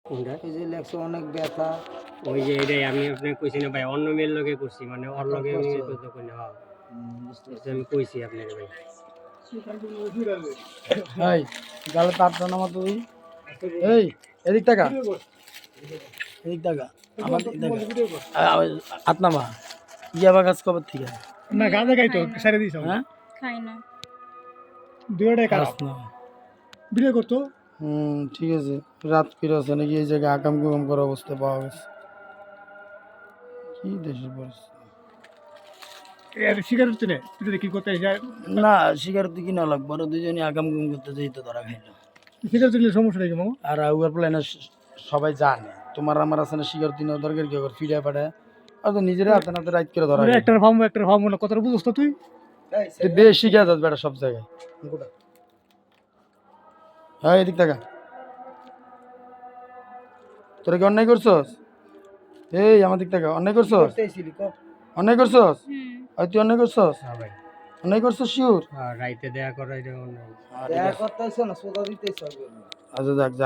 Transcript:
কোনটা এই যে লেখছে অনেক ব্যথা। ওই যে এটাই আমি আপনাকে কইছি না ভাই অন্য মেয়ের লগে করছি মানে ওর লগে আমি করছো? করতে কই না হ্যাঁ বুঝতে এটা আমি কইছি আপনাকে ভাই এই গালে তার টানা মতো এই এদিক টাকা এদিক টাকা আমার দিক টাকা হাত নামা ইয়াবা কাজ কবে থেকে না গাঁজা খাই তো ছেড়ে দিছ হ্যাঁ খাই না দুইটাই খারাপ কাজ না ভিডিও করতো ঠিক আছে রাত ফিরে আছে নাকি এই জায়গায় আকাম কুকাম করার অবস্থা পাওয়া গেছে কি দেশের পরিস্থিতি এর শিকার হচ্ছে না তুই কি করতে যায় না শিকার তো কিনা লাগবে আরো দুজনে আকাম কুকাম করতে যেই তো ধরা খাইলো শিকার হচ্ছে সমস্যা নেই মামা আর আউয়ার প্ল্যানে সবাই জানে তোমার আমার আছে না শিকার দিন দরকার কি করে ফিরে পাঠায় আর তো নিজেরা হাতে নাতে রাইট করে ধরা একটার ফার্ম হলো কতটা বুঝছ তো তুই বেশ শিখে যাস বেটা সব জায়গায় হ্যাঁ এদিক টাকা তোরা কি অন্যায় করছস এই আমার দিক টাকা অন্যায় করছস করতেইছিলি কো অন্যায় করছস হুম তুই অন্যায় করছস হ্যাঁ ভাই অন্যায় করছস শিওর হ্যাঁ রাইতে দেখা করা এটা দেখা করতেছ না সোজা দিতেছ আচ্ছা যাক যাক